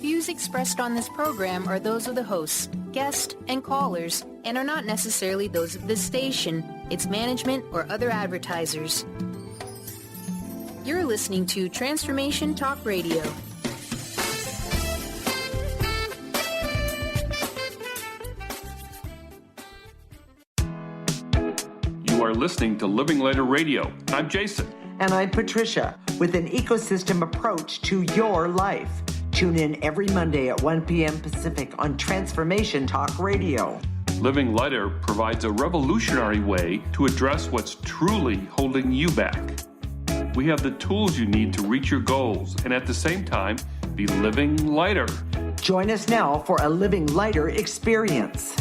views expressed on this program are those of the hosts, guests, and callers, and are not necessarily those of this station, its management, or other advertisers. You're listening to Transformation Talk Radio. You are listening to Living Lighter Radio. I'm Jason. And I'm Patricia, with an ecosystem approach to your life. Tune in every Monday at 1 p.m. Pacific on Transformation Talk Radio. Living Lighter provides a revolutionary way to address what's truly holding you back. We have the tools you need to reach your goals and at the same time be living lighter. Join us now for a Living Lighter experience.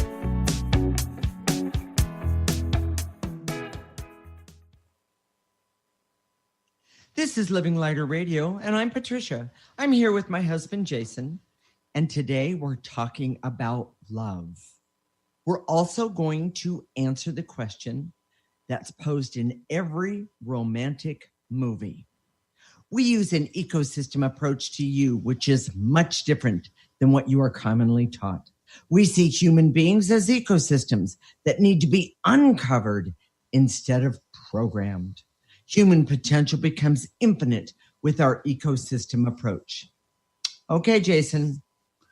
This is Living Lighter Radio, and I'm Patricia. I'm here with my husband, Jason, and today we're talking about love. We're also going to answer the question that's posed in every romantic movie. We use an ecosystem approach to you, which is much different than what you are commonly taught. We see human beings as ecosystems that need to be uncovered instead of programmed. Human potential becomes infinite with our ecosystem approach. Okay, Jason,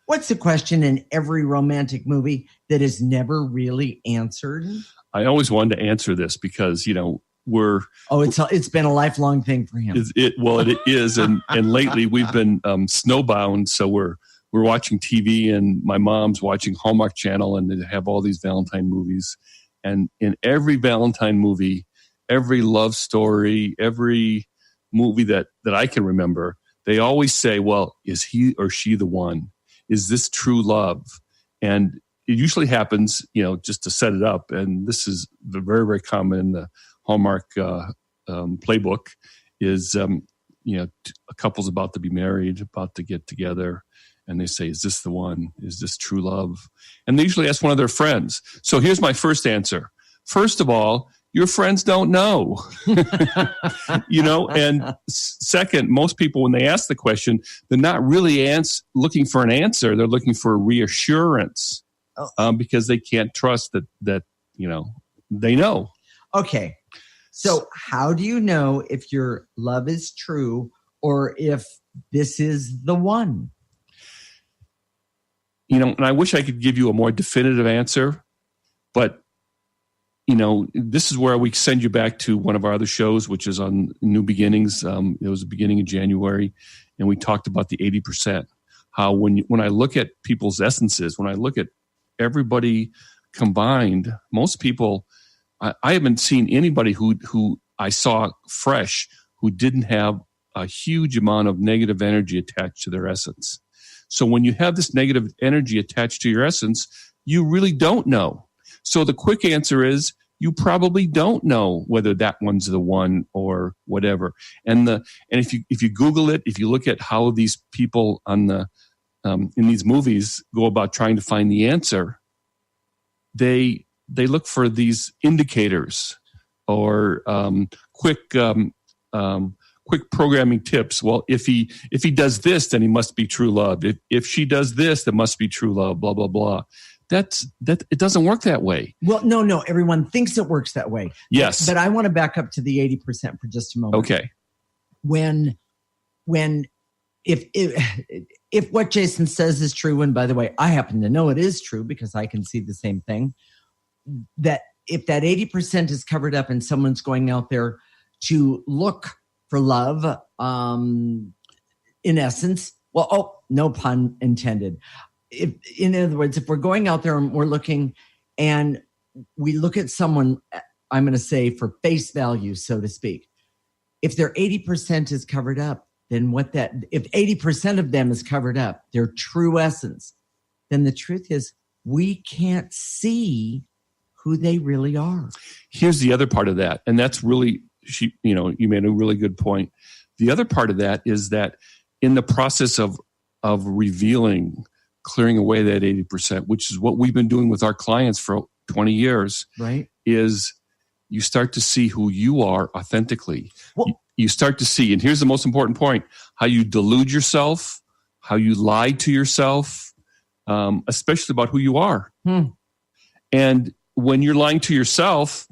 what's the question in every romantic movie that is never really answered? I always wanted to answer this because, it's been a lifelong thing for him. It is, and lately we've been snowbound, so we're watching TV, and my mom's watching Hallmark Channel, and they have all these Valentine movies, and in every Valentine movie, every love story, every movie that I can remember, they always say, well, is he or she the one? Is this true love? And it usually happens, just to set it up. And this is very, very common in the Hallmark playbook is, a couple's about to be married, about to get together. And they say, is this the one? Is this true love? And they usually ask one of their friends. So here's my first answer. First of all, your friends don't know, and second, most people, when they ask the question, they're not really looking for an answer. They're looking for a reassurance because they can't trust that they know. Okay. So how do you know if your love is true or if this is the one? And I wish I could give you a more definitive answer, but this is where we send you back to one of our other shows, which is on New Beginnings. It was the beginning of January, and we talked about the 80%. How when I look at people's essences, when I look at everybody combined, most people, I haven't seen anybody who I saw fresh who didn't have a huge amount of negative energy attached to their essence. So when you have this negative energy attached to your essence, you really don't know. So the quick answer is you probably don't know whether that one's the one or whatever. And if you Google it, if you look at how these people on the in these movies go about trying to find the answer, they look for these indicators or quick programming tips. Well, if he does this, then he must be true love. If she does this, that must be true love. Blah blah blah. That it doesn't work that way. Well, no. Everyone thinks it works that way. Yes. But I want to back up to the 80% for just a moment. Okay. If what Jason says is true, and by the way, I happen to know it is true because I can see the same thing, that if that 80% is covered up and someone's going out there to look for love, in essence, no pun intended. In other words, if we're going out there and we're looking and we look at someone, I'm going to say for face value, so to speak, if their 80% is covered up, then if 80% of them is covered up, their true essence, then the truth is we can't see who they really are. Here's the other part of that. And that's really, you made a really good point. The other part of that is that in the process of revealing, clearing away that 80%, which is what we've been doing with our clients for 20 years, right? Is you start to see who you are authentically. Well, you start to see, and here's the most important point, how you delude yourself, how you lie to yourself, especially about who you are. And when you're lying to yourself,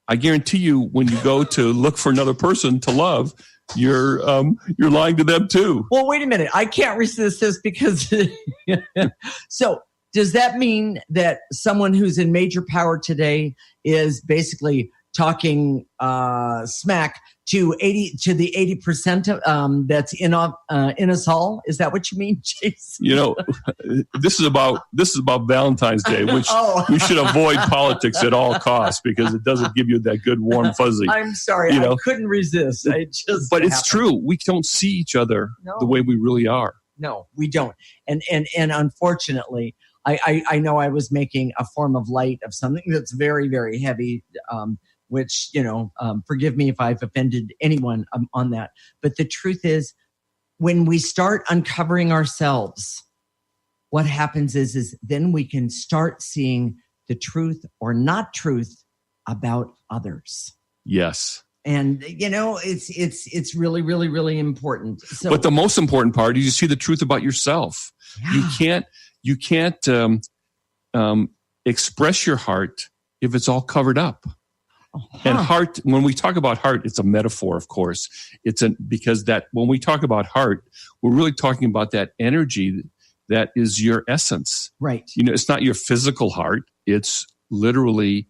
I guarantee you, when you go to look for another person to love, you're lying to them too. Well, wait a minute. I can't resist this because so does that mean that someone who's in major power today is basically talking smack to the 80% that's in us all? Is that what you mean, Jason? This is about Valentine's Day, which we should avoid politics at all costs because it doesn't give you that good warm fuzzy. I'm sorry, I couldn't resist. But it's true. We don't see each other the way we really are. No, we don't. And unfortunately, I know I was making a form of light of something that's very, very heavy. Which, forgive me if I've offended anyone on that. But the truth is, when we start uncovering ourselves, what happens is then we can start seeing the truth or not truth about others. Yes. And, it's really, really, really important. So, but the most important part is you see the truth about yourself. Yeah. You can't express your heart if it's all covered up. And heart, when we talk about heart, it's a metaphor, of course. Because when we talk about heart, we're really talking about that energy that is your essence. Right. It's not your physical heart. It's literally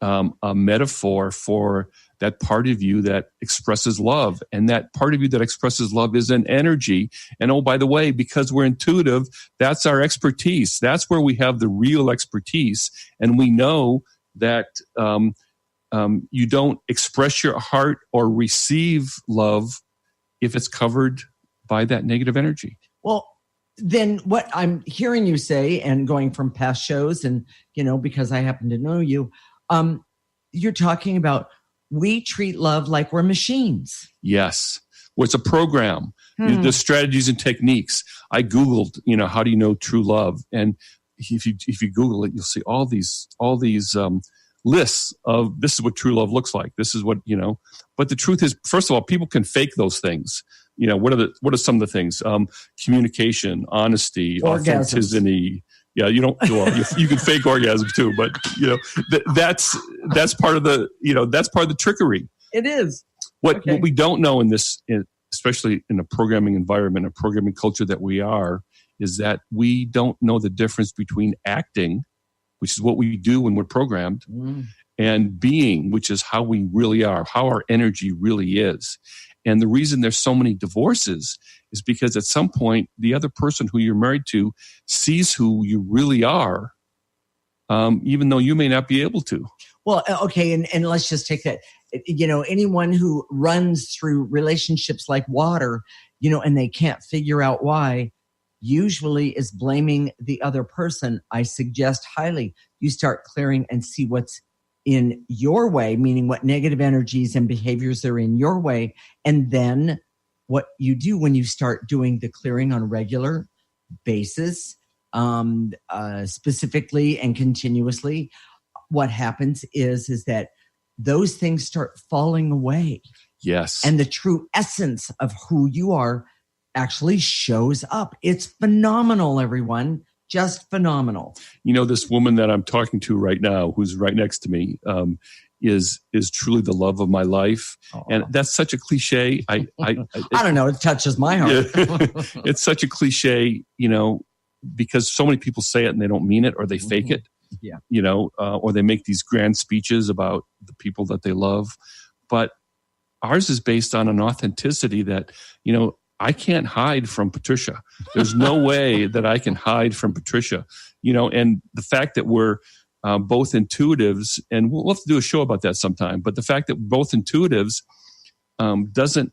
a metaphor for that part of you that expresses love. And that part of you that expresses love is an energy. And oh, by the way, because we're intuitive, that's our expertise. That's where we have the real expertise. And we know that you don't express your heart or receive love if it's covered by that negative energy. Well, then what I'm hearing you say, and going from past shows and, because I happen to know you, you're talking about we treat love like we're machines. Yes. Well, it's a program. The strategies and techniques. I Googled, how do you know true love? And if you Google it, you'll see all these lists of this is what true love looks like. This is what, but the truth is, first of all, people can fake those things. What are some of the things? Communication, honesty, authenticity. Yeah, you can fake orgasms too, but that's part of the trickery. It is. What we don't know especially in a programming environment, a programming culture that we are, is that we don't know the difference between acting, which is what we do when we're programmed, and being, which is how we really are, how our energy really is. And the reason there's so many divorces is because at some point, the other person who you're married to sees who you really are, even though you may not be able to. Well, okay, and let's just take that. Anyone who runs through relationships like water, and they can't figure out why, usually is blaming the other person. I suggest highly you start clearing and see what's in your way, meaning what negative energies and behaviors are in your way. And then what you do when you start doing the clearing on a regular basis, specifically and continuously, what happens is that those things start falling away. Yes. And the true essence of who you are actually shows up. It's phenomenal, everyone. Just phenomenal. This woman that I'm talking to right now, who's right next to me, is truly the love of my life. Oh. And that's such a cliche. I don't know. It touches my heart. It's such a cliche, because so many people say it and they don't mean it, or they fake it. Yeah. Or they make these grand speeches about the people that they love. But ours is based on an authenticity that, I can't hide from Patricia. There's no way that I can hide from Patricia, and the fact that we're both intuitives, and we'll have to do a show about that sometime, but the fact that we're both intuitives doesn't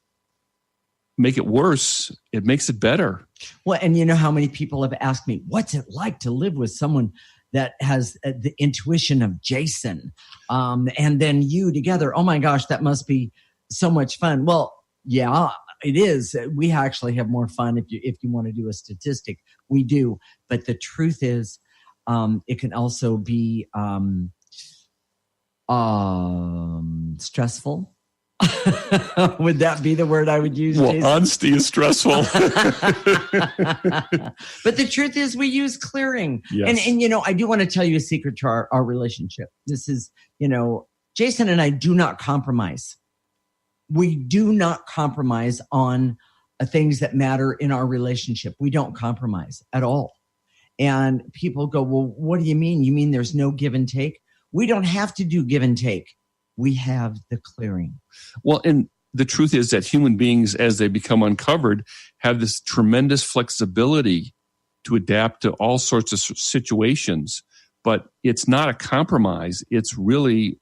make it worse. It makes it better. Well, and how many people have asked me, what's it like to live with someone that has the intuition of Jason, and then you together? Oh my gosh, that must be so much fun. Well, yeah, it is. We actually have more fun if you want to do a statistic. We do. But the truth is, it can also be stressful. Would that be the word I would use, Well, Jason? honesty is stressful. But the truth is we use clearing. Yes. And I do want to tell you a secret to our relationship. This is, Jason and I do not compromise. We do not compromise on things that matter in our relationship. We don't compromise at all. And people go, well, what do you mean? You mean there's no give and take? We don't have to do give and take. We have the clearing. Well, and the truth is that human beings, as they become uncovered, have this tremendous flexibility to adapt to all sorts of situations. But it's not a compromise. It's really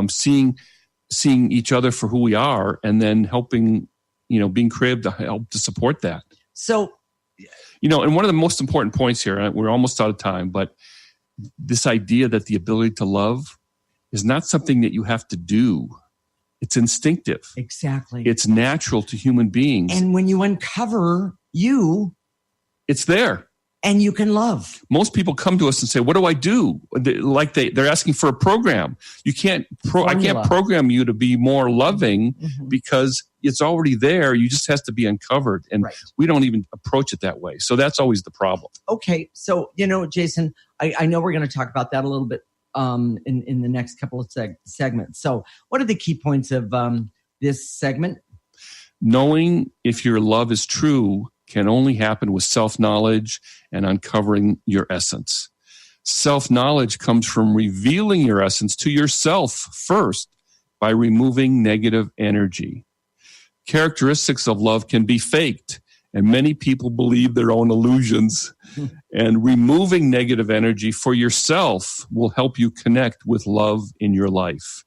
seeing each other for who we are, and then helping, being creative to help to support that. So, and one of the most important points here, we're almost out of time, but this idea that the ability to love is not something that you have to do. It's instinctive. Exactly. It's natural to human beings. And when you uncover you, it's there. And you can love. Most people come to us and say, what do I do? Like they're asking for a program. I can't program you to be more loving because it's already there. You just has to be uncovered. And we don't even approach it that way. So that's always the problem. Okay. So, Jason, I know we're going to talk about that a little bit in the next couple of segments. So what are the key points of this segment? Knowing if your love is true can only happen with self-knowledge and uncovering your essence. Self-knowledge comes from revealing your essence to yourself first by removing negative energy. Characteristics of love can be faked, and many people believe their own illusions. And removing negative energy for yourself will help you connect with love in your life.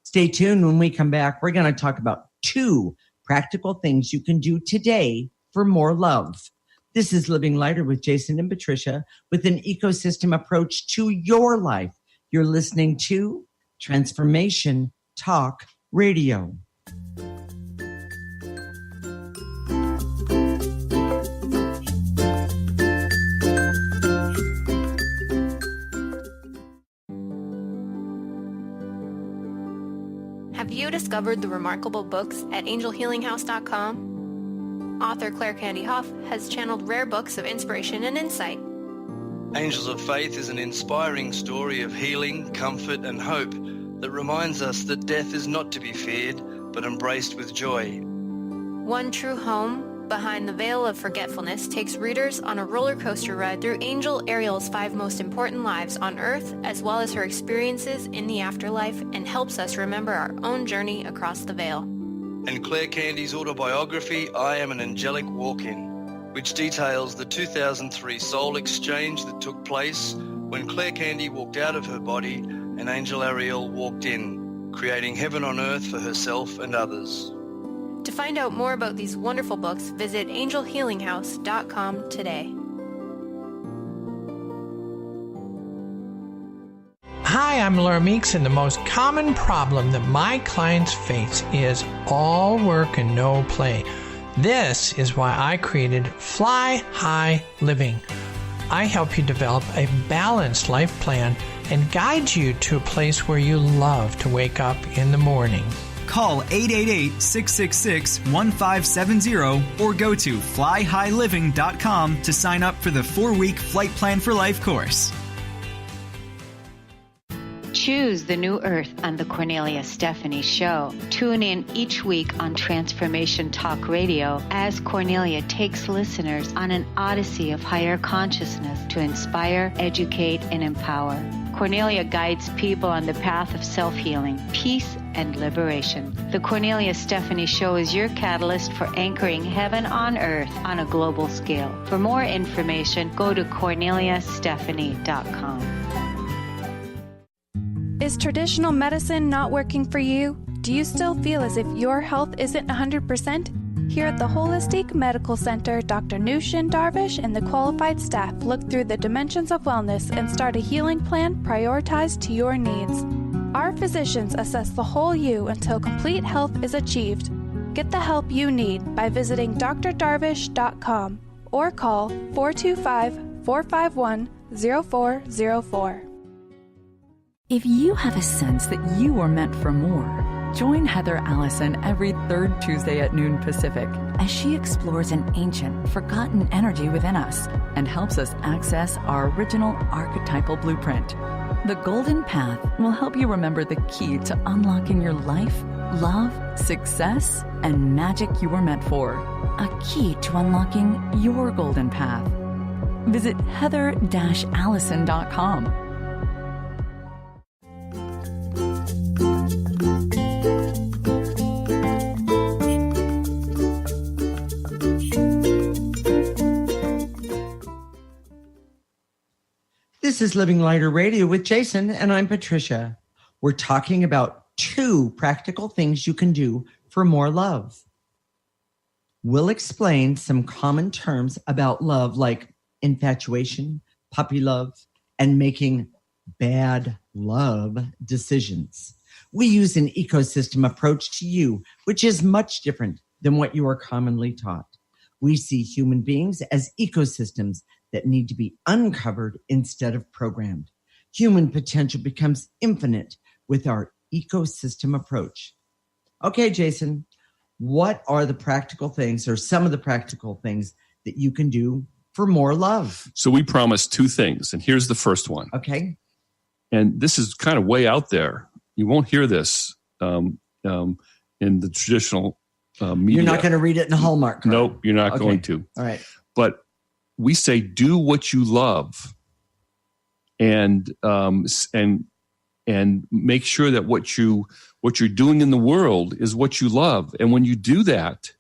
Stay tuned. When we come back, we're going to talk about 2 practical things you can do today for more love. This is Living Lighter with Jason and Patricia with an ecosystem approach to your life. You're listening to Transformation Talk Radio. Have you discovered the remarkable books at angelhealinghouse.com? Author Claire Candy Hough has channeled rare books of inspiration and insight. Angels of Faith is an inspiring story of healing, comfort, and hope that reminds us that death is not to be feared, but embraced with joy. One True Home, Behind the Veil of Forgetfulness, takes readers on a roller coaster ride through Angel Ariel's 5 most important lives on Earth, as well as her experiences in the afterlife, and helps us remember our own journey across the veil. And Claire Candy's autobiography, I Am an Angelic Walk-In, which details the 2003 soul exchange that took place when Claire Candy walked out of her body and Angel Ariel walked in, creating heaven on earth for herself and others. To find out more about these wonderful books, visit angelhealinghouse.com today. Hi, I'm Laura Meeks, and the most common problem that my clients face is all work and no play. This is why I created Fly High Living. I help you develop a balanced life plan and guide you to a place where you love to wake up in the morning. Call 888-666-1570 or go to flyhighliving.com to sign up for the 4-week Flight Plan for Life course. Choose the new earth on the Cornelia Stephanie Show. Tune in each week on Transformation Talk Radio as Cornelia takes listeners on an odyssey of higher consciousness to inspire, educate, and empower. Cornelia guides people on the path of self-healing, peace, and liberation. The Cornelia Stephanie Show is your catalyst for anchoring heaven on earth on a global scale. For more information, go to corneliastephanie.com. Is traditional medicine not working for you? Do you still feel as if your health isn't 100%? Here at the Holistic Medical Center, Dr. Nushin Darvish and the qualified staff look through the dimensions of wellness and start a healing plan prioritized to your needs. Our physicians assess the whole you until complete health is achieved. Get the help you need by visiting drdarvish.com or call 425-451-0404. If you have a sense that you are meant for more, Join Heather Allison every third Tuesday at noon Pacific as she explores an ancient, forgotten energy within us and helps us access our original archetypal blueprint. The Golden Path will help you remember the key to unlocking your life, love, success, and magic you were meant for. A key to unlocking your golden path. Visit heather-allison.com. This is Living Lighter Radio with Jason, and I'm Patricia. We're talking about 2 practical things you can do for more love. We'll explain some common terms about love, like infatuation, puppy love, and making bad love decisions. We use an ecosystem approach to you, which is much different than what you are commonly taught. We see human beings as ecosystems that need to be uncovered instead of programmed. Human potential becomes infinite with our ecosystem approach. Okay, Jason, what are the practical things or some of the practical things that you can do for more love? So we promised 2 things, and here's the first one. Okay. And this is kind of way out there. You won't hear this in the traditional media. You're not going to read it in Hallmark card. Nope, you're not going to. All right. But we say, do what you love, and make sure that what you're doing in the world is what you love. And when you do that,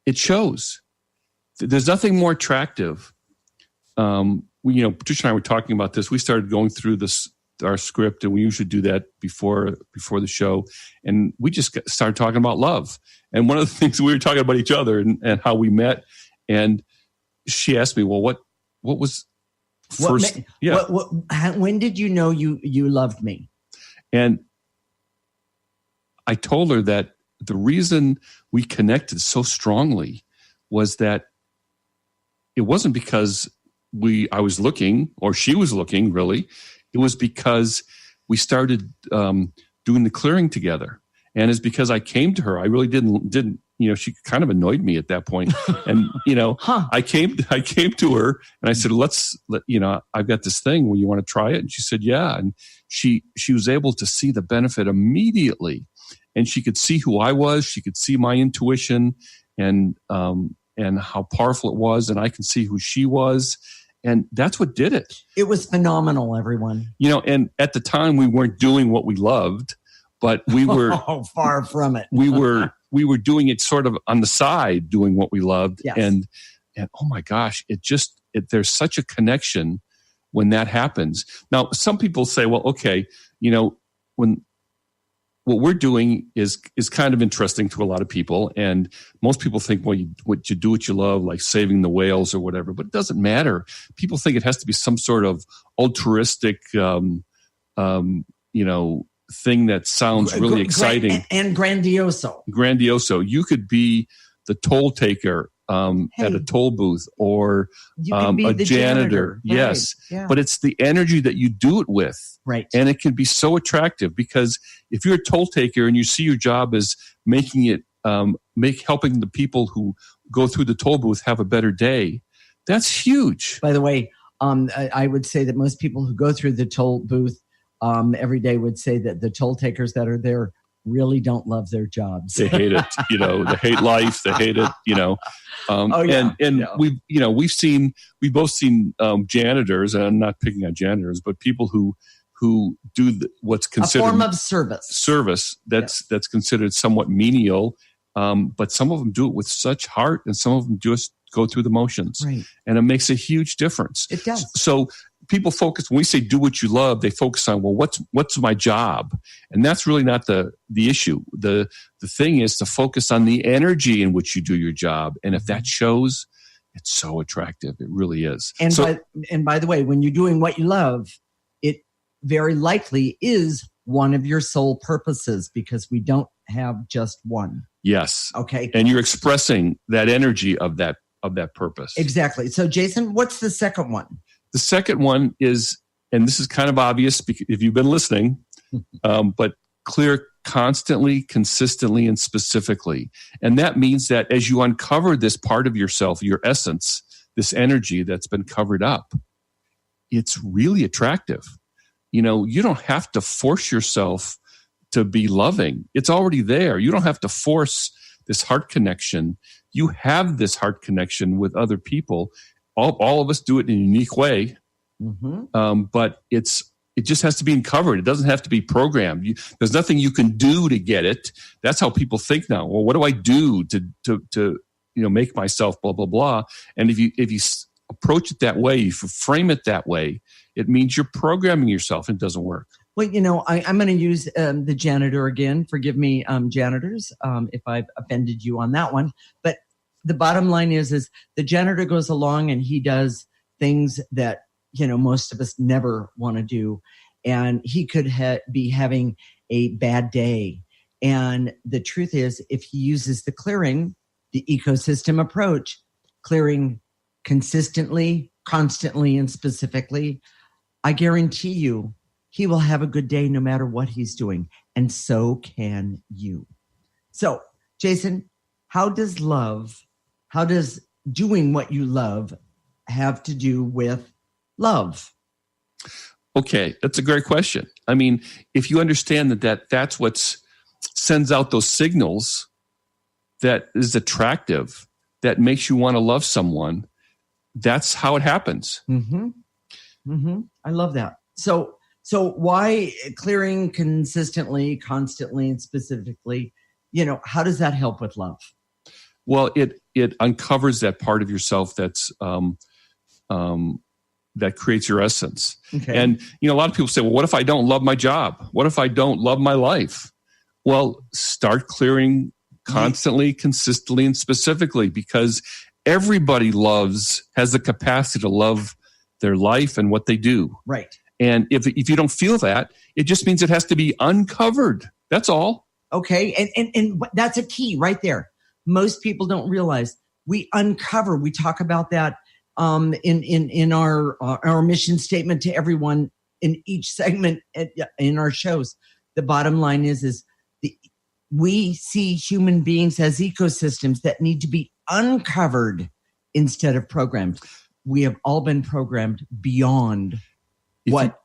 it shows. There's nothing more attractive. Patricia and I were talking about this. We started going through our script, and we usually do that before the show. And we just started talking about love. And one of the things we were talking about each other and how we met. And she asked me, well, what was first? When did you know you loved me? And I told her that the reason we connected so strongly was that it wasn't because I was looking or she was looking, really. It was because we started doing the clearing together. And it's because I came to her. I really didn't, she kind of annoyed me at that point. And, I came to her and I said, I've got this thing. Well, you want to try it? And she said, yeah. And she was able to see the benefit immediately. And she could see who I was. She could see my intuition and how powerful it was. And I can see who she was. And that's what did it. It was phenomenal, everyone. And at the time we weren't doing what we loved, but we were far from it. we were doing it sort of on the side, doing what we loved. Yes. And oh my gosh, there's such a connection when that happens. Now, some people say, well, okay, when what we're doing is kind of interesting to a lot of people. And most people think, well, you do what you love, like saving the whales or whatever, but it doesn't matter. People think it has to be some sort of altruistic, thing that sounds really exciting. And grandioso. You could be the toll taker at a toll booth or a janitor. Yes. Right. Yeah. But it's the energy that you do it with. Right. And it can be so attractive because if you're a toll taker and you see your job as making it, helping the people who go through the toll booth have a better day, that's huge. By the way, I would say that most people who go through the toll booth every day would say that the toll takers that are there really don't love their jobs. They hate it. They hate life. They hate it. We've both seen janitors, and I'm not picking on janitors, but people who do what's considered a form of service that's considered somewhat menial. But some of them do it with such heart, and some of them just go through the motions. Right. And it makes a huge difference. It does. So people focus, when we say do what you love, they focus on, well, what's my job? And that's really not the issue. The thing is to focus on the energy in which you do your job. And if that shows, it's so attractive. It really is. And by the way, when you're doing what you love, it very likely is one of your sole purposes, because we don't have just one. Yes. Okay. And you're expressing that energy of that purpose. Exactly. So Jason, what's the second one? The second one is, and this is kind of obvious if you've been listening, but clear constantly, consistently, and specifically. And that means that as you uncover this part of yourself, your essence, this energy that's been covered up, it's really attractive. You don't have to force yourself to be loving. It's already there. You don't have to force this heart connection. You have this heart connection with other people. All of us do it in a unique way, but it just has to be uncovered. It doesn't have to be programmed. There's nothing you can do to get it. That's how people think now. Well, what do I do to make myself blah blah blah? And if you approach it that way, if you frame it that way, it means you're programming yourself. And it doesn't work. Well, I'm going to use the janitor again. Forgive me, janitors, if I've offended you on that one. But the bottom line is the janitor goes along and he does things that most of us never want to do. And he could be having a bad day. And the truth is, if he uses the ecosystem approach, clearing consistently, constantly, and specifically, I guarantee you he will have a good day no matter what he's doing. And so can you. So, Jason, how does doing what you love have to do with love? Okay, that's a great question. I mean, if you understand that's what sends out those signals that is attractive, that makes you want to love someone, that's how it happens. I love that. So why clearing consistently, constantly, and specifically, how does that help with love? Well, it uncovers that part of yourself that's that creates your essence. Okay. And a lot of people say, well, what if I don't love my job? What if I don't love my life? Well, start clearing constantly, consistently, and specifically, because everybody has the capacity to love their life and what they do. Right. And if you don't feel that, it just means it has to be uncovered. That's all. Okay. And that's a key right there. Most people don't realize we uncover. We talk about that in our mission statement to everyone in each segment in our shows. The bottom line is we see human beings as ecosystems that need to be uncovered instead of programmed. We have all been programmed beyond what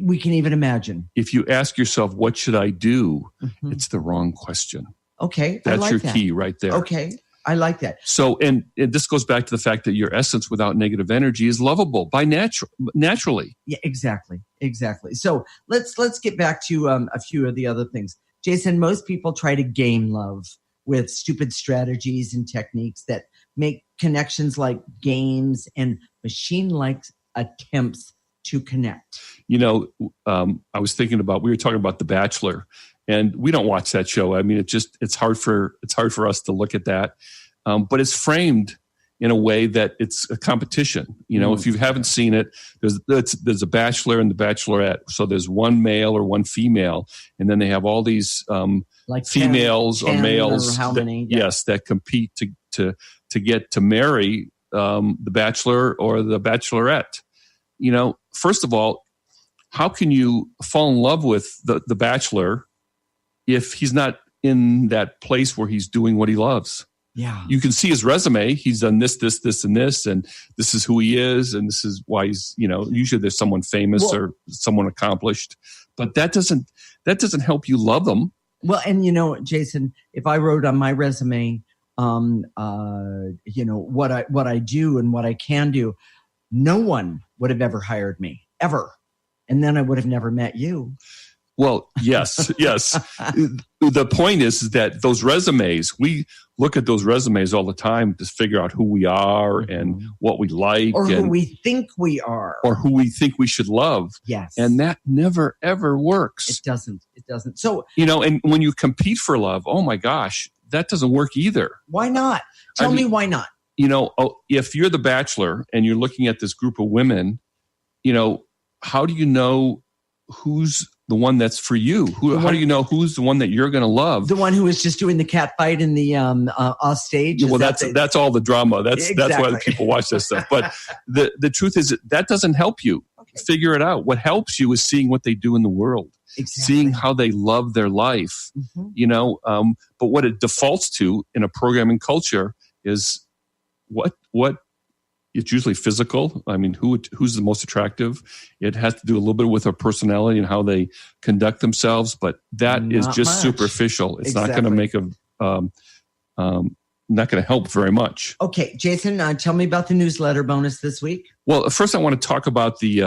we can even imagine. If you ask yourself, what should I do? It's the wrong question. Okay. That's your key right there. Okay. I like that. So, and this goes back to the fact that your essence without negative energy is lovable by naturally. Yeah, exactly. So let's get back to a few of the other things. Jason, most people try to game love with stupid strategies and techniques that make connections like games and machine-like attempts to connect. I was thinking about, we were talking about The Bachelor, and we don't watch that show. I mean, it's hard for us to look at that. But it's framed in a way that it's a competition. If you haven't seen it, there's a bachelor and the bachelorette. So there's one male or one female, and then they have all these like females 10 or males or how many, that compete to get to marry the bachelor or the bachelorette. First of all, how can you fall in love with the bachelor if he's not in that place where he's doing what he loves? Yeah. You can see his resume. He's done this, and this, and this is who he is, and this is why he's, usually there's someone famous or someone accomplished, but that doesn't help you love them. Well, and Jason, if I wrote on my resume, what I do and what I can do, no one would have ever hired me, ever. And then I would have never met you. Well, yes. The point is that those resumes, we look at those resumes all the time to figure out who we are and what we like. Or who we think we are. Or who we think we should love. Yes. And that never, ever works. It doesn't. So, and when you compete for love, oh my gosh, that doesn't work either. Why not? Tell me why not. If you're the bachelor and you're looking at this group of women, how do you know who's the one that's for you? How do you know who's the one that you're going to love? The one who is just doing the cat fight in the off stage? Well, that's all the drama. That's why people watch this stuff. But the truth is that doesn't help you figure it out. What helps you is seeing what they do in the world. seeing how they love their life, but what it defaults to in a programming culture is what it's usually physical. I mean, who's the most attractive? It has to do a little bit with their personality and how they conduct themselves, but that is just superficial. It's not going to make not going to help very much. Okay, Jason, tell me about the newsletter bonus this week. Well, first I want to talk about the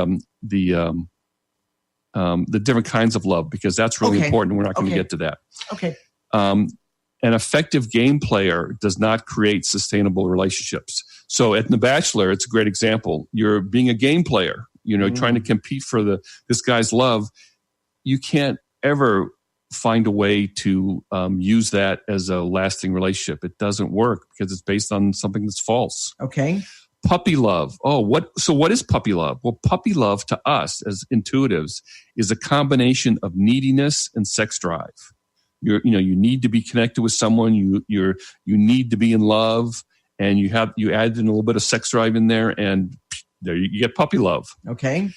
different kinds of love, because that's really important. We're not going to get to that. Okay. An effective game player does not create sustainable relationships. So at The Bachelor, it's a great example. You're being a game player, trying to compete for this guy's love. You can't ever find a way to use that as a lasting relationship. It doesn't work because it's based on something that's false. Okay. Puppy love. What is puppy love? Well, puppy love to us as intuitives is a combination of neediness and sex drive. You need to be connected with someone. You need to be in love, and you add in a little bit of sex drive in there, and there you get puppy love. Okay.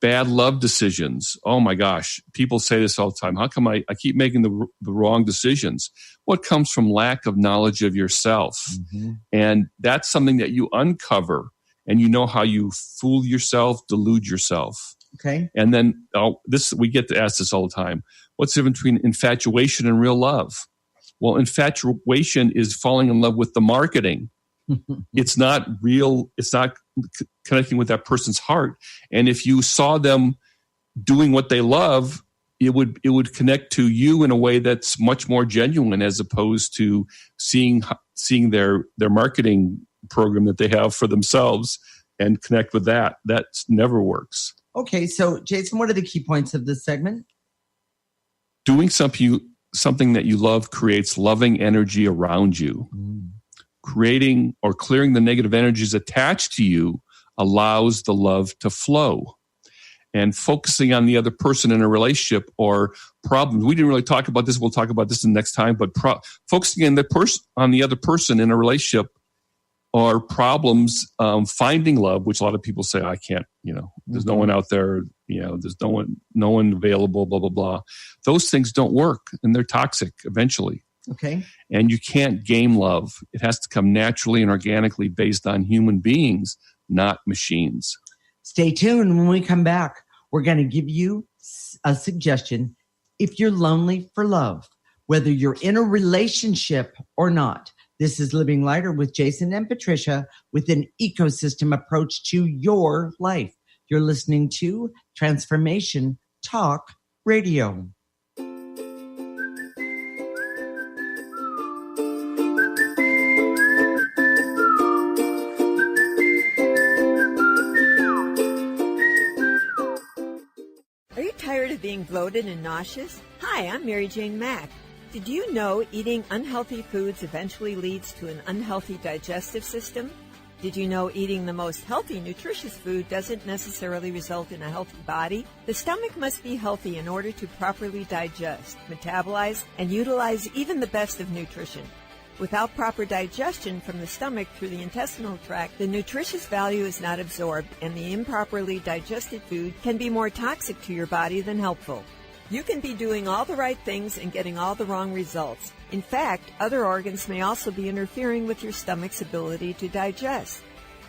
Bad love decisions. Oh my gosh. People say this all the time. How come I keep making the wrong decisions? What comes from lack of knowledge of yourself? Mm-hmm. And that's something that you uncover, and you know how you fool yourself, delude yourself. Okay. And then we get to ask this all the time. What's the difference between infatuation and real love? Well, infatuation is falling in love with the marketing. It's not real. It's not connecting with that person's heart. And if you saw them doing what they love, it would connect to you in a way that's much more genuine, as opposed to seeing their marketing program that they have for themselves and connect with that. That never works. Okay. So Jason, what are the key points of this segment? Doing something that you love creates loving energy around you. Creating or clearing the negative energies attached to you allows the love to flow. And focusing on the other person in a relationship or problems. We didn't really talk about this. We'll talk about this the next time. But focusing on the other person in a relationship or problems, finding love, which a lot of people say, I can't, there's no one out there, there's no one available, blah, blah, blah. Those things don't work, and they're toxic eventually. Okay. And you can't game love. It has to come naturally and organically based on human beings, not machines. Stay tuned. When we come back, we're going to give you a suggestion. If you're lonely for love, whether you're in a relationship or not, this is Living Lighter with Jason and Patricia with an ecosystem approach to your life. You're listening to Transformation Talk Radio. Are you tired of being bloated and nauseous? Hi, I'm Mary Jane Mack. Did you know eating unhealthy foods eventually leads to an unhealthy digestive system? Did you know eating the most healthy, nutritious food doesn't necessarily result in a healthy body? The stomach must be healthy in order to properly digest, metabolize, and utilize even the best of nutrition. Without proper digestion from the stomach through the intestinal tract, the nutritious value is not absorbed, and the improperly digested food can be more toxic to your body than helpful. You can be doing all the right things and getting all the wrong results. In fact, other organs may also be interfering with your stomach's ability to digest.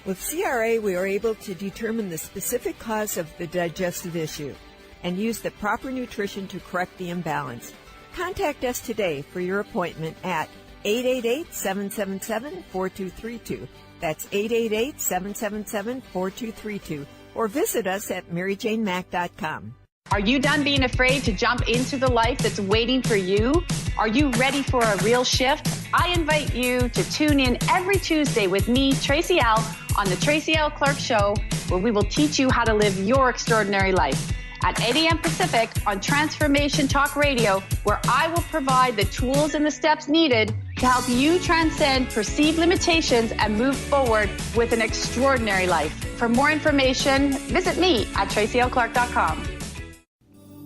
With CRA, we are able to determine the specific cause of the digestive issue and use the proper nutrition to correct the imbalance. Contact us today for your appointment at 888-777-4232. That's 888-777-4232. Or visit us at maryjanemack.com. Are you done being afraid to jump into the life that's waiting for you? Are you ready for a real shift? I invite you to tune in every Tuesday with me, Tracy L., on the Tracy L. Clark Show, where we will teach you how to live your extraordinary life. At 8 a.m. Pacific on Transformation Talk Radio, where I will provide the tools and the steps needed to help you transcend perceived limitations and move forward with an extraordinary life. For more information, visit me at tracylclark.com.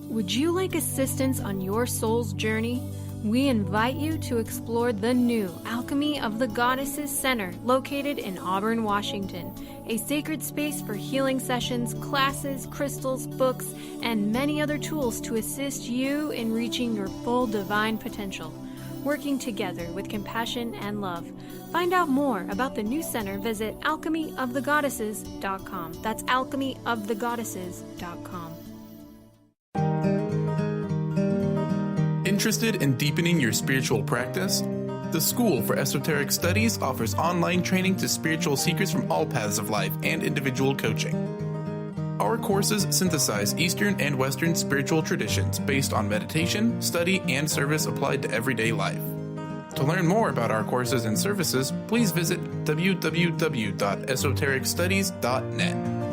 Would you like assistance on your soul's journey? We invite you to explore the new Alchemy of the Goddesses Center located in Auburn, Washington, a sacred space for healing sessions, classes, crystals, books, and many other tools to assist you in reaching your full divine potential. Working together with compassion and love. Find out more about the new center, visit alchemyofthegoddesses.com. That's alchemyofthegoddesses.com. Interested in deepening your spiritual practice? The School for Esoteric Studies offers online training to spiritual seekers from all paths of life and individual coaching. Our courses synthesize Eastern and Western spiritual traditions based on meditation, study, and service applied to everyday life. To learn more about our courses and services, please visit www.esotericstudies.net.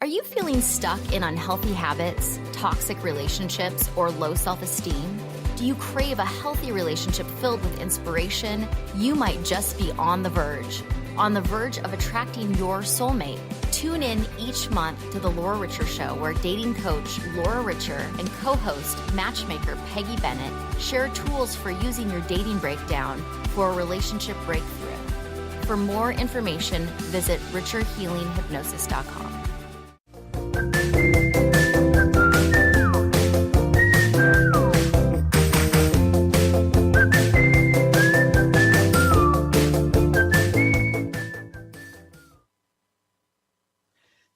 Are you feeling stuck in unhealthy habits, toxic relationships, or low self-esteem? Do you crave a healthy relationship filled with inspiration? You might just be on the verge of attracting your soulmate. Tune in each month to The Laura Richer Show, where dating coach Laura Richer and co-host matchmaker Peggy Bennett share tools for using your dating breakdown for a relationship breakthrough. For more information, visit richerhealinghypnosis.com.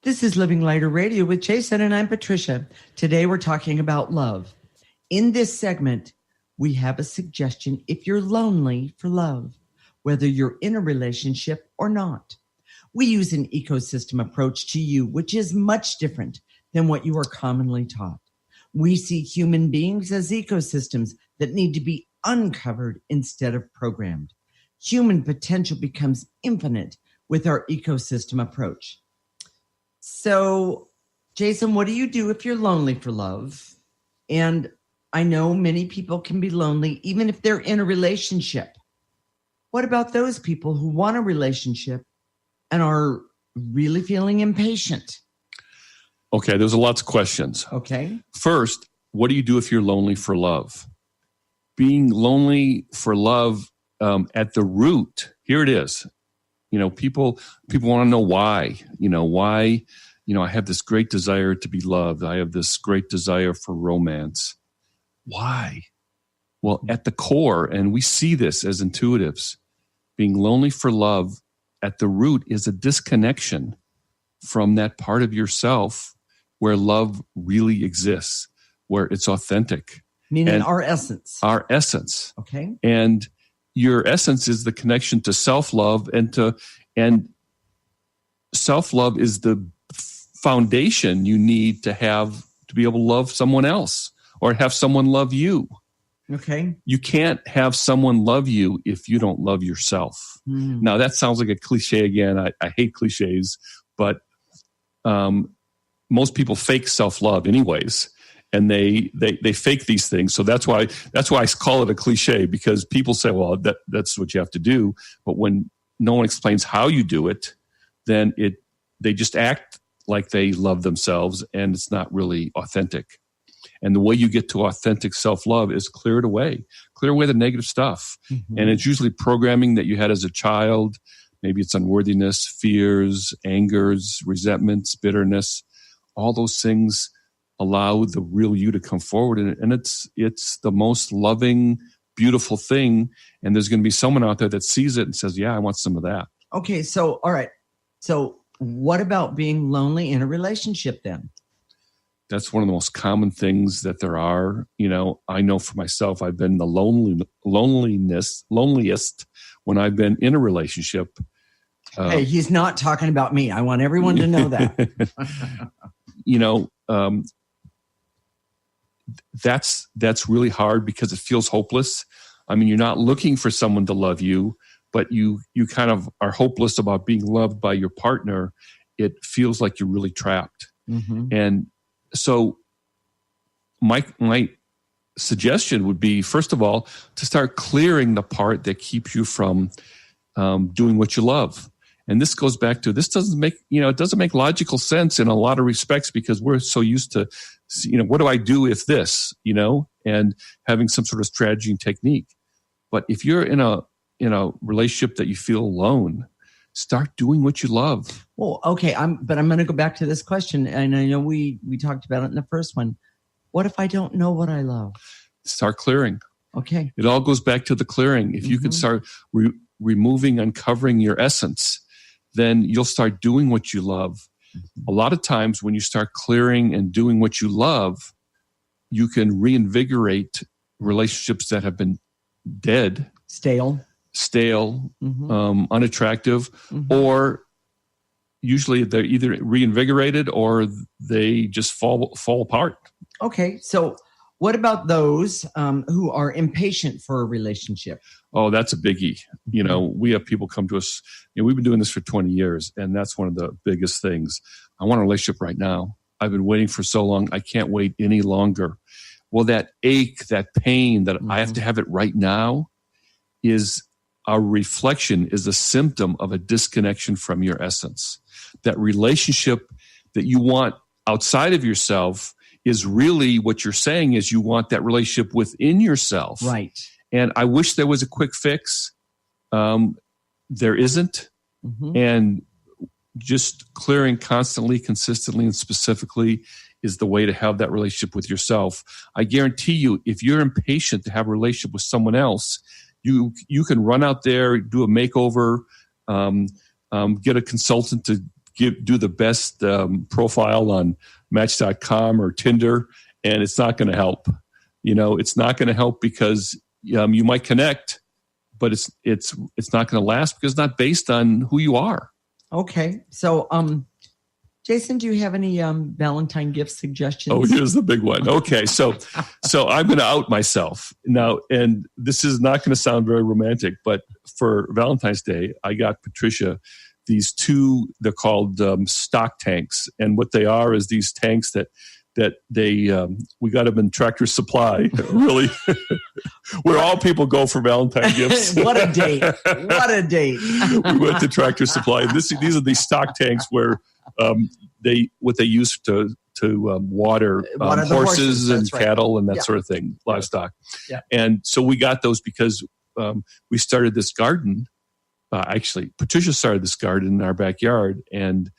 This is Living Lighter Radio with Jason, and I'm Patricia. Today we're talking about love. In this segment, we have a suggestion if you're lonely for love, whether you're in a relationship or not. We use an ecosystem approach to you, which is much different than what you are commonly taught. We see human beings as ecosystems that need to be uncovered instead of programmed. Human potential becomes infinite with our ecosystem approach. So, Jason, what do you do if you're lonely for love? And I know many people can be lonely even if they're in a relationship. What about those people who want a relationship and are really feeling impatient? Okay, there's lots of questions. Okay. First, what do you do if you're lonely for love? Being lonely for love, at the root, here it is. People want to know why. Why, I have this great desire to be loved. I have this great desire for romance. Why? Well, at the core, and we see this as intuitives, being lonely for love at the root is a disconnection from that part of yourself where love really exists, where it's authentic. Meaning our essence. Our essence. Okay. And your essence is the connection to self-love, and self-love is the foundation you need to have to be able to love someone else or have someone love you. Okay. You can't have someone love you if you don't love yourself. Now, that sounds like a cliche again. I hate cliches, but most people fake self-love anyways. And they fake these things. So that's why I call it a cliche, because people say, well, that's what you have to do. But when no one explains how you do it, then they just act like they love themselves, and it's not really authentic. And the way you get to authentic self-love is clear away the negative stuff. Mm-hmm. And it's usually programming that you had as a child. Maybe it's unworthiness, fears, angers, resentments, bitterness. All those things allow the real you to come forward. And it's the most loving, beautiful thing. And there's going to be someone out there that sees it and says, yeah, I want some of that. Okay. So, all right. So what about being lonely in a relationship then? That's one of the most common things that there are. I know for myself, I've been the loneliest when I've been in a relationship. Hey, he's not talking about me. I want everyone to know that. That's really hard because it feels hopeless. I mean, you're not looking for someone to love you, but you kind of are hopeless about being loved by your partner. It feels like you're really trapped. Mm-hmm. And so my suggestion would be, first of all, to start clearing the part that keeps you from doing what you love. And this goes back to, this doesn't make, it doesn't make logical sense in a lot of respects because we're so used to what do I do if this, and having some sort of strategy and technique. But if you're in a relationship that you feel alone, start doing what you love. Well, okay. But I'm going to go back to this question. And I know we talked about it in the first one. What if I don't know what I love? Start clearing. Okay. It all goes back to the clearing. If you can start removing, uncovering your essence, then you'll start doing what you love. A lot of times when you start clearing and doing what you love, you can reinvigorate relationships that have been dead, stale, unattractive, or usually they're either reinvigorated or they just fall apart. Okay. So what about those who are impatient for a relationship? Oh, that's a biggie. We have people come to us. We've been doing this for 20 years, and that's one of the biggest things. I want a relationship right now. I've been waiting for so long. I can't wait any longer. Well, that ache, that pain, that I have to have it right now is a reflection, is a symptom of a disconnection from your essence. That relationship that you want outside of yourself is really what you're saying is you want that relationship within yourself. Right. And I wish there was a quick fix. There isn't. And just clearing constantly, consistently, and specifically is the way to have that relationship with yourself. I guarantee you, if you're impatient to have a relationship with someone else, you can run out there, do a makeover, get a consultant to do the best profile on Match.com or Tinder, and it's not going to help. It's not going to help because you might connect, but it's not going to last because it's not based on who you are. Okay, so Jason, do you have any Valentine gift suggestions? Oh, here's the big one. Okay, so I'm going to out myself now, and this is not going to sound very romantic, but for Valentine's Day, I got Patricia these two. They're called stock tanks, and what they are is these tanks that we got them in Tractor Supply, really, where all people go for Valentine gifts. What a date! What a date! We went to Tractor Supply. These are these stock tanks where they use to water horses and cattle and that sort of thing, livestock. Yeah. And so we got those because we started this garden. Actually, Patricia started this garden in our backyard, and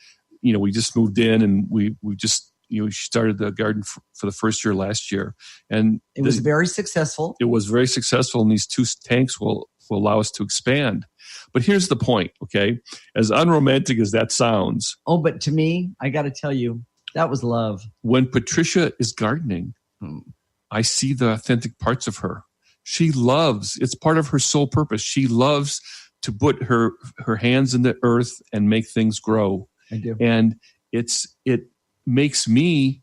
we just moved in, and we just she started the garden for the first year last year, and it was very successful. It was very successful, and these two tanks will allow us to expand. But here's the point, okay? As unromantic as that sounds. Oh, but to me, I got to tell you, that was love. When Patricia is gardening, I see the authentic parts of her. She loves, it's part of her sole purpose. She loves to put her hands in the earth and make things grow. I do. And it makes me,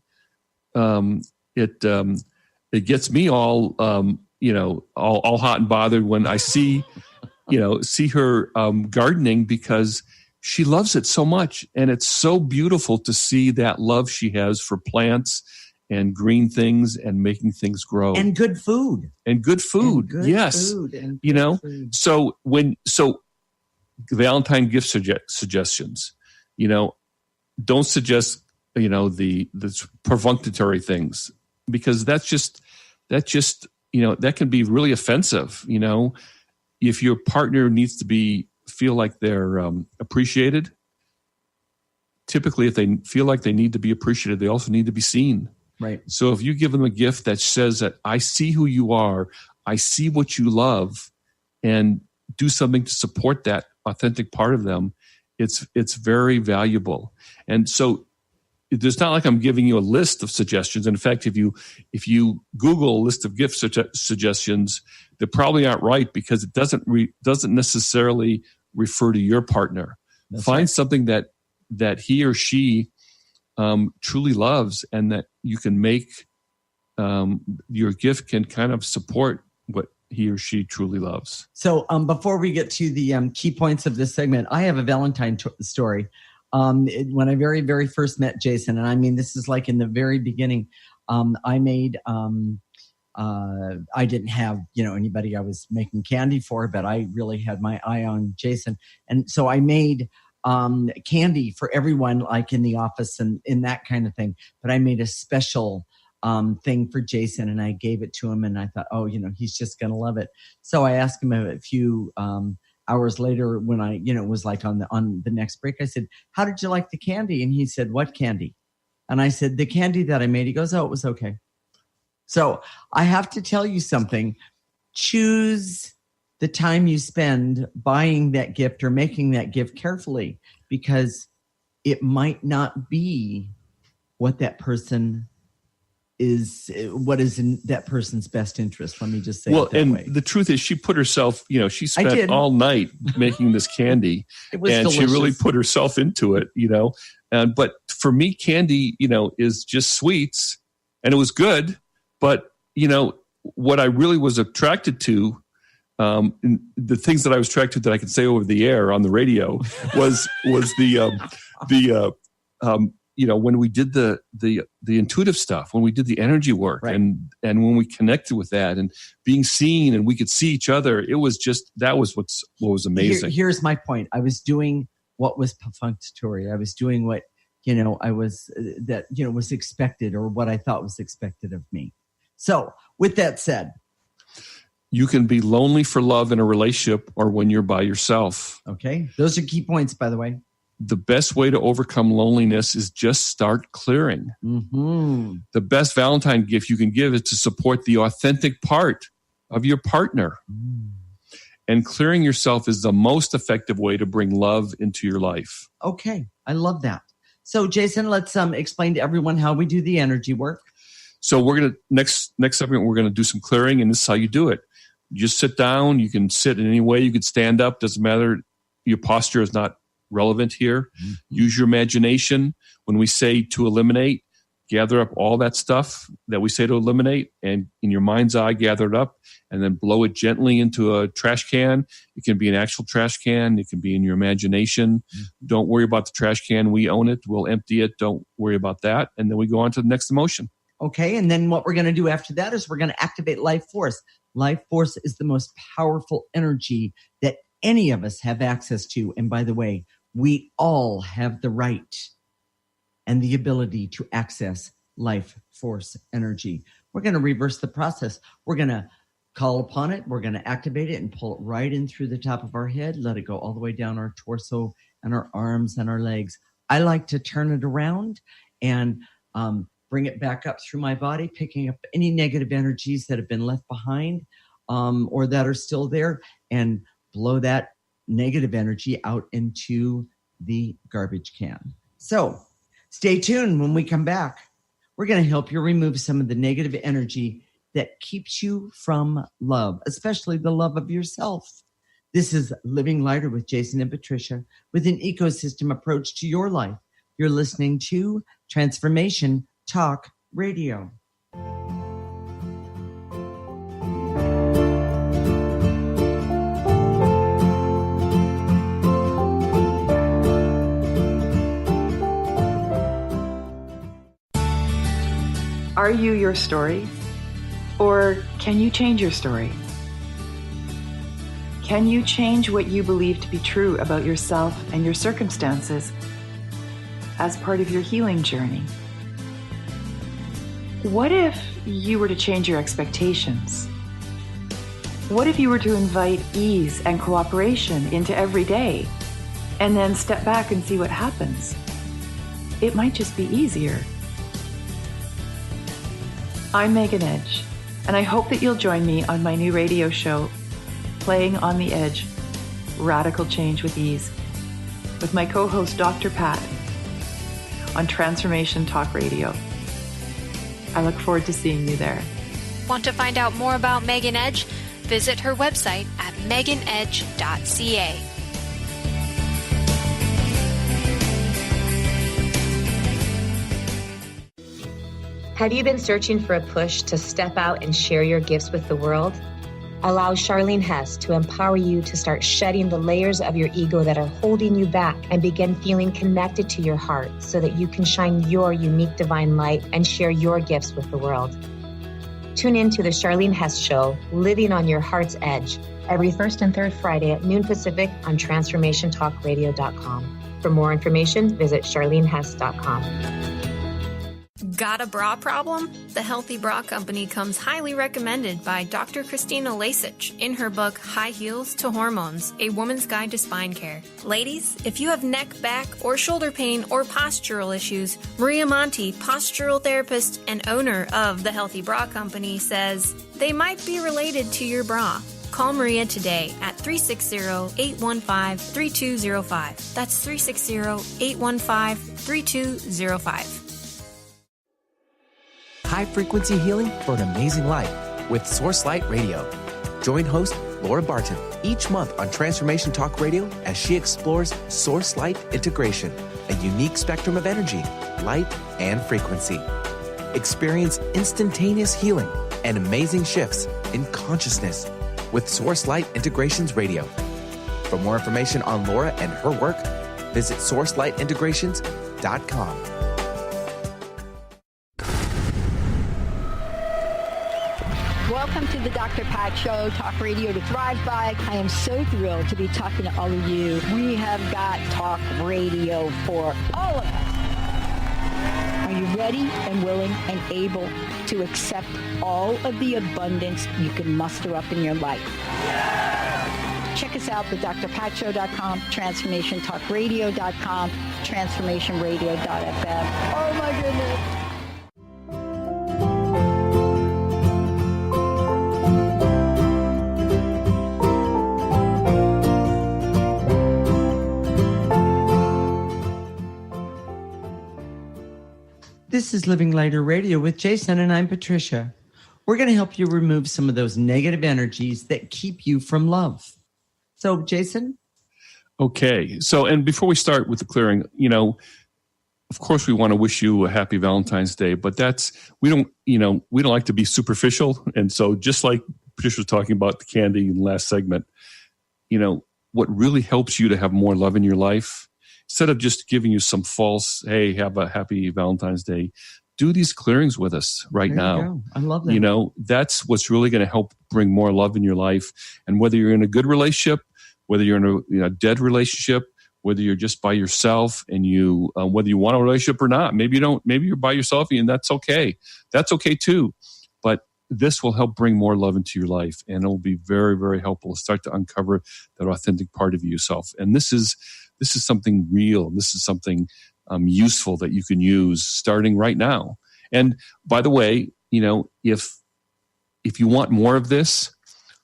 it gets me all, all hot and bothered when I see her gardening, because she loves it so much. And it's so beautiful to see that love she has for plants and green things and making things grow. And good food. Yes. Food. So Valentine gift suggestions, don't suggest, the perfunctory things, because that can be really offensive. If your partner needs to feel like they're appreciated, typically if they feel like they need to be appreciated, they also need to be seen. Right. So if you give them a gift that says that I see who you are, I see what you love, and do something to support that authentic part of them, it's very valuable. And so it's not like I'm giving you a list of suggestions. In fact, if you Google a list of gift suggestions, they probably aren't right, because it doesn't necessarily refer to your partner. That's Find right. something that he or she truly loves, and that you can make your gift can kind of support what he or she truly loves. So before we get to the key points of this segment, I have a Valentine story. When I very, very first met Jason, and I mean, this is like in the very beginning, I made, I didn't have, anybody I was making candy for, but I really had my eye on Jason. And so I made candy for everyone, like in the office and in that kind of thing. But I made a special thing for Jason, and I gave it to him, and I thought, oh, he's just going to love it. So I asked him a few hours later when I, was like on the next break, I said, how did you like the candy? And he said, what candy? And I said, the candy that I made. He goes, oh, it was okay. So I have to tell you something. Choose the time you spend buying that gift or making that gift carefully, because it might not be what that person what is in that person's best interest. Let me just say it that way. The truth is she put herself, she spent all night making this candy it was and delicious. She really put herself into it, but for me, candy, is just sweets, and it was good. But, what I really was attracted to, the things that I was attracted to that I could say over the air on the radio was when we did the intuitive stuff, when we did the energy work, right, and when we connected with that and being seen and we could see each other, it was just, that was what was amazing. Here's my point. I was doing what was perfunctory. I was doing what, was expected, or what I thought was expected of me. So with that said, you can be lonely for love in a relationship or when you're by yourself. Okay. Those are key points, by the way. The best way to overcome loneliness is just start clearing. Mm-hmm. The best Valentine gift you can give is to support the authentic part of your partner. Mm. And clearing yourself is the most effective way to bring love into your life. Okay. I love that. So Jason, let's explain to everyone how we do the energy work. So we're going to, next segment, we're going to do some clearing, and this is how you do it. You just sit down. You can sit in any way. You could stand up. Doesn't matter. Your posture is not relevant here. Mm-hmm. Use your imagination. When we say to eliminate, gather up all that stuff that we say to eliminate, and in your mind's eye, gather it up, and then blow it gently into a trash can. It can be an actual trash can. It can be in your imagination. Mm-hmm. Don't worry about the trash can. We own it. We'll empty it. Don't worry about that. And then we go on to the next emotion. Okay. And then what we're going to do after that is we're going to activate life force. Life force is the most powerful energy that any of us have access to. And by the way, we all have the right and the ability to access life force energy. We're going to reverse the process. We're going to call upon it. We're going to activate it and pull it right in through the top of our head. Let it go all the way down our torso and our arms and our legs. I like to turn it around and bring it back up through my body, picking up any negative energies that have been left behind or that are still there, and blow that negative energy out into the garbage can. So stay tuned. When we come back, we're going to help you remove some of the negative energy that keeps you from love, especially the love of yourself. This is Living Lighter with Jason and Patricia, with an ecosystem approach to your life. You're listening to Transformation Talk Radio. Are you your story? Or can you change your story? Can you change what you believe to be true about yourself and your circumstances as part of your healing journey? What if you were to change your expectations? What if you were to invite ease and cooperation into every day and then step back and see what happens? It might just be easier. I'm Megan Edge, and I hope that you'll join me on my new radio show, Playing on the Edge, Radical Change with Ease, with my co-host Dr. Pat on Transformation Talk Radio. I look forward to seeing you there. Want to find out more about Megan Edge? Visit her website at meganedge.ca. Have you been searching for a push to step out and share your gifts with the world? Allow Charlene Hess to empower you to start shedding the layers of your ego that are holding you back and begin feeling connected to your heart so that you can shine your unique divine light and share your gifts with the world. Tune in to the Charlene Hess Show, Living on Your Heart's Edge, every first and third Friday at noon Pacific on TransformationTalkRadio.com. For more information, visit CharleneHess.com. Got a bra problem? The Healthy Bra Company comes highly recommended by Dr. Christina Lasich in her book High Heels to Hormones, A Woman's Guide to Spine Care. Ladies, if you have neck, back, or shoulder pain or postural issues, Maria Monti, postural therapist and owner of the Healthy Bra Company, says they might be related to your bra. Call Maria today at 360-815-3205. That's 360-815-3205. High-frequency healing for an amazing life with Source Light Radio. Join host Laura Barton each month on Transformation Talk Radio as she explores Source Light integration, a unique spectrum of energy, light, and frequency. Experience instantaneous healing and amazing shifts in consciousness with Source Light Integrations Radio. For more information on Laura and her work, visit sourcelightintegrations.com. Welcome to the Dr. Pat Show, talk radio to thrive by. I am so thrilled to be talking to all of you. We have got talk radio for all of us. Are you ready and willing and able to accept all of the abundance you can muster up in your life? Check us out at drpatshow.com, transformationtalkradio.com, transformationradio.fm. Oh my goodness. This is Living Lighter Radio with Jason, and I'm Patricia. We're going to help you remove some of those negative energies that keep you from love. So, Jason? Okay. So, and before we start with the clearing, of course we want to wish you a happy Valentine's Day, but we don't like to be superficial. And so just like Patricia was talking about the candy in the last segment, what really helps you to have more love in your life, instead of just giving you some false, hey, have a happy Valentine's Day, do these clearings with us right now. I love that. That's what's really going to help bring more love in your life. And whether you're in a good relationship, whether you're in a dead relationship, whether you're just by yourself and whether you want a relationship or not, maybe you don't, maybe you're by yourself and that's okay. That's okay too. But this will help bring more love into your life, and it will be very, very helpful to start to uncover that authentic part of yourself. And this is something real. This is something useful that you can use starting right now. And by the way, if you want more of this,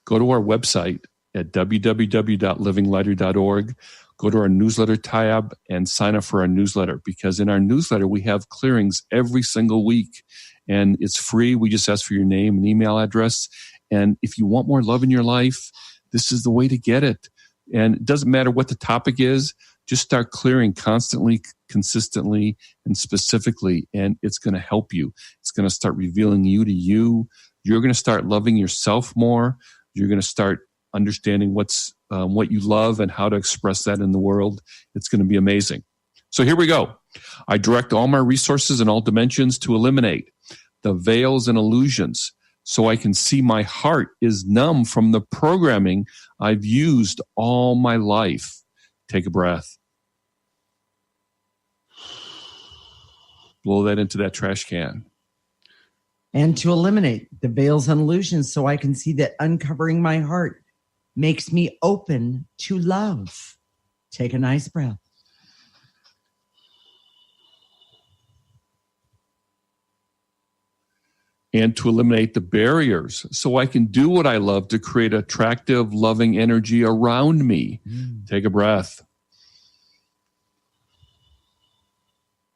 go to our website at www.livinglighter.org. Go to our newsletter tab and sign up for our newsletter, because in our newsletter, we have clearings every single week, and it's free. We just ask for your name and email address. And if you want more love in your life, this is the way to get it. And it doesn't matter what the topic is, just start clearing constantly, consistently, and specifically, and it's going to help you. It's going to start revealing you to you. You're going to start loving yourself more. You're going to start understanding what you love and how to express that in the world. It's going to be amazing. So here we go. I direct all my resources in all dimensions to eliminate the veils and illusions, so I can see my heart is numb from the programming I've used all my life. Take a breath. Blow that into that trash can. And to eliminate the veils and illusions, so I can see that uncovering my heart makes me open to love. Take a nice breath. And to eliminate the barriers, so I can do what I love to create attractive, loving energy around me. Take a breath.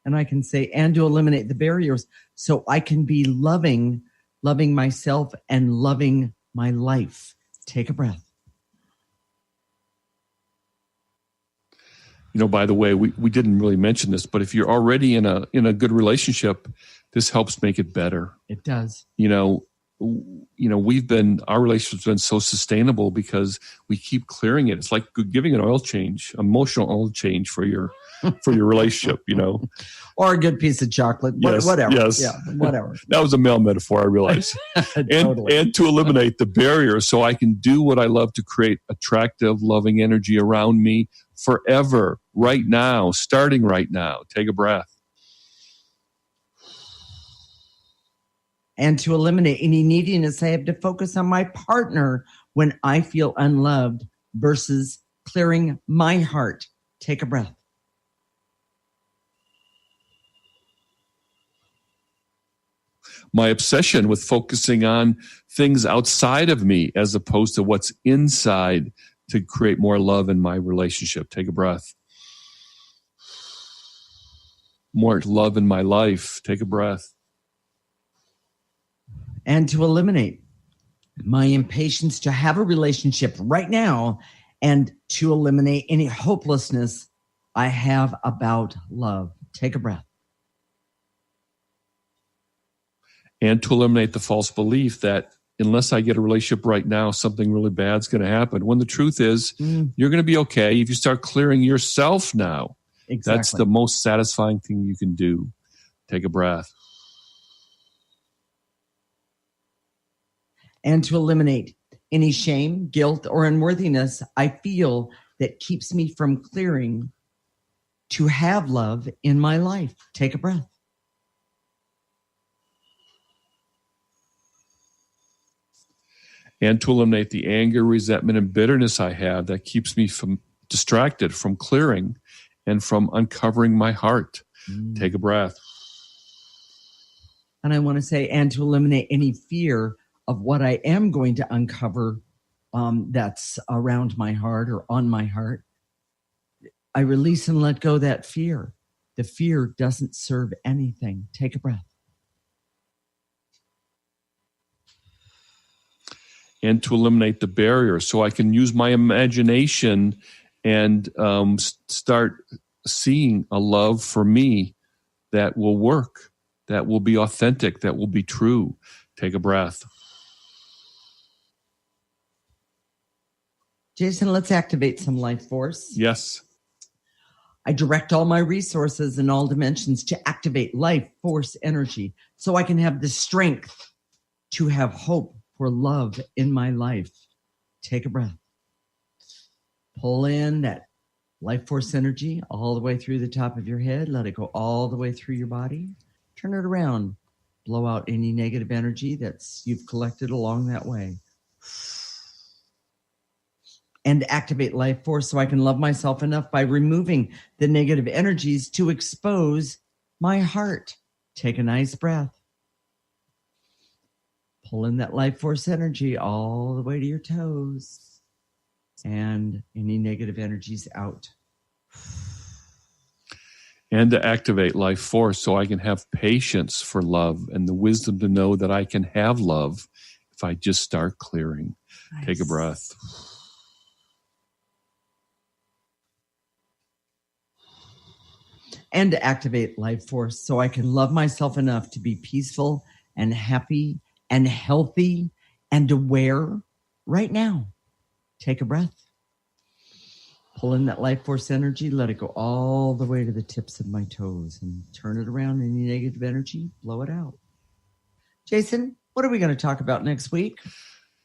And I can say, and to eliminate the barriers, so I can be loving myself and loving my life. Take a breath. By the way, we didn't really mention this, but if you're already in a good relationship, this helps make it better. It does. Our relationship's been so sustainable because we keep clearing it. It's like giving an oil change, emotional oil change for your relationship, Or a good piece of chocolate, whatever. Yes. Yeah, whatever. That was a male metaphor, I realize. Totally. And to eliminate the barrier, so I can do what I love to create attractive, loving energy around me forever, right now, starting right now. Take a breath. And to eliminate any neediness, I have to focus on my partner when I feel unloved versus clearing my heart. Take a breath. My obsession with focusing on things outside of me as opposed to what's inside to create more love in my relationship. Take a breath. More love in my life. Take a breath. And to eliminate my impatience to have a relationship right now and to eliminate any hopelessness I have about love. Take a breath. And to eliminate the false belief that unless I get a relationship right now, something really bad's going to happen. When the truth is, you're going to be okay if you start clearing yourself now. Exactly. That's the most satisfying thing you can do. Take a breath. And to eliminate any shame, guilt, or unworthiness I feel that keeps me from clearing to have love in my life. Take a breath. And to eliminate the anger, resentment, and bitterness I have that keeps me from distracted from clearing and from uncovering my heart. Take a breath. And I want to say, and to eliminate any fear of what I am going to uncover that's around my heart or on my heart. I release and let go that fear. The fear doesn't serve anything. Take a breath. And to eliminate the barrier so I can use my imagination and start seeing a love for me that will work, that will be authentic, that will be true. Take a breath. Jason, let's activate some life force. Yes. I direct all my resources in all dimensions to activate life force energy so I can have the strength to have hope for love in my life. Take a breath. Pull in that life force energy all the way through the top of your head. Let it go all the way through your body. Turn it around. Blow out any negative energy that's you've collected along that way. And activate life force so I can love myself enough by removing the negative energies to expose my heart. Take a nice breath. Pull in that life force energy all the way to your toes and any negative energies out. And to activate life force so I can have patience for love and the wisdom to know that I can have love if I just start clearing. Nice. Take a breath. And to activate life force so I can love myself enough to be peaceful and happy and healthy and aware right now. Take a breath. Pull in that life force energy. Let it go all the way to the tips of my toes and turn it around. Any negative energy, blow it out. Jason, what are we going to talk about next week?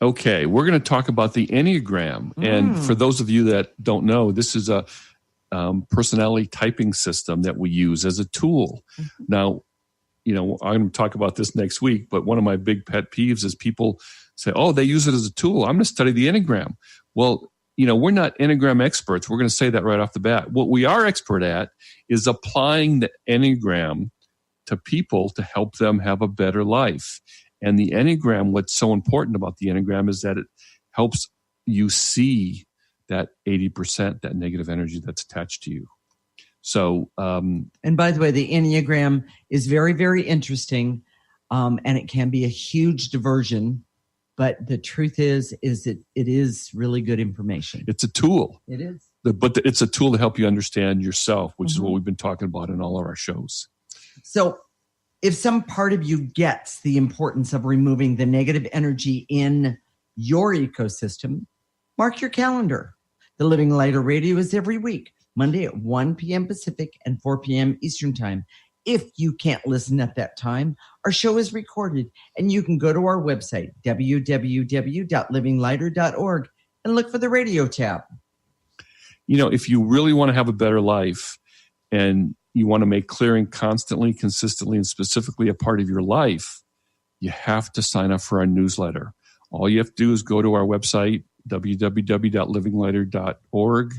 Okay, we're going to talk about the Enneagram. And for those of you that don't know, this is a personality typing system that we use as a tool. Now, you know, I'm going to talk about this next week, but one of my big pet peeves is people say, oh, they use it as a tool. I'm going to study the Enneagram. Well, you know, we're not Enneagram experts. We're going to say that right off the bat. What we are expert at is applying the Enneagram to people to help them have a better life. And the Enneagram, what's so important about the Enneagram is that it helps you see that 80%, that negative energy that's attached to you. So, and by the way, the Enneagram is very, very interesting, and it can be a huge diversion. But the truth is it is really good information. It's a tool. It is. But it's a tool to help you understand yourself, which is what we've been talking about in all of our shows. So if some part of you gets the importance of removing the negative energy in your ecosystem, mark your calendar. The Living Lighter Radio is every week, Monday at 1 p.m. Pacific and 4 p.m. Eastern Time. If you can't listen at that time, our show is recorded, and you can go to our website, www.livinglighter.org, and look for the radio tab. You know, if you really want to have a better life and you want to make clearing constantly, consistently, and specifically a part of your life, you have to sign up for our newsletter. All you have to do is go to our website, www.livinglighter.org.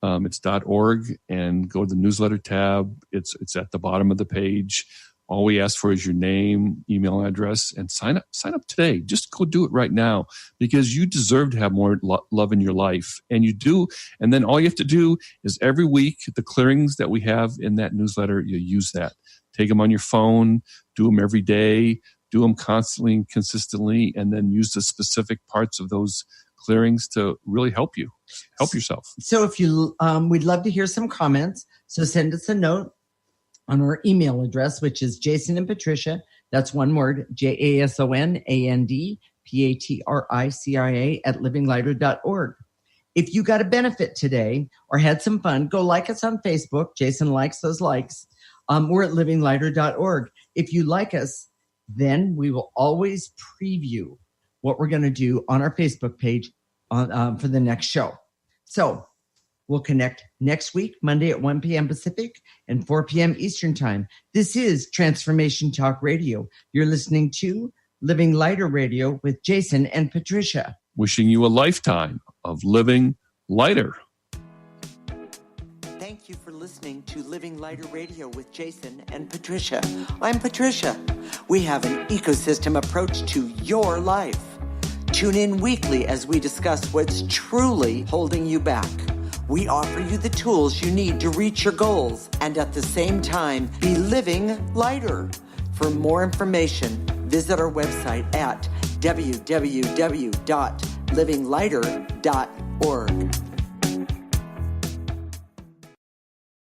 It's .org, and go to the newsletter tab. It's at the bottom of the page. All we ask for is your name, email address, and sign up today. Just go do it right now, because you deserve to have more love in your life. And you do. And then all you have to do is every week, the clearings that we have in that newsletter, you use that. Take them on your phone, do them every day, do them constantly and consistently, and then use the specific parts of those clearings to really help yourself. So if you, we'd love to hear some comments. So send us a note on our email address, which is Jason and Patricia. That's one word, JASONANDPATRICIA @livinglighter.org. If you got a benefit today or had some fun, go like us on Facebook. Jason likes those likes. We're at livinglighter.org. If you like us, then we will always preview what we're going to do on our Facebook page for the next show. So we'll connect next week, Monday at 1 p.m. Pacific and 4 p.m. Eastern Time. This is Transformation Talk Radio. You're listening to Living Lighter Radio with Jason and Patricia. Wishing you a lifetime of living lighter. Thank you for listening to Living Lighter Radio with Jason and Patricia. I'm Patricia. We have an ecosystem approach to your life. Tune in weekly as we discuss what's truly holding you back. We offer you the tools you need to reach your goals and at the same time be living lighter. For more information, visit our website at www.livinglighter.org.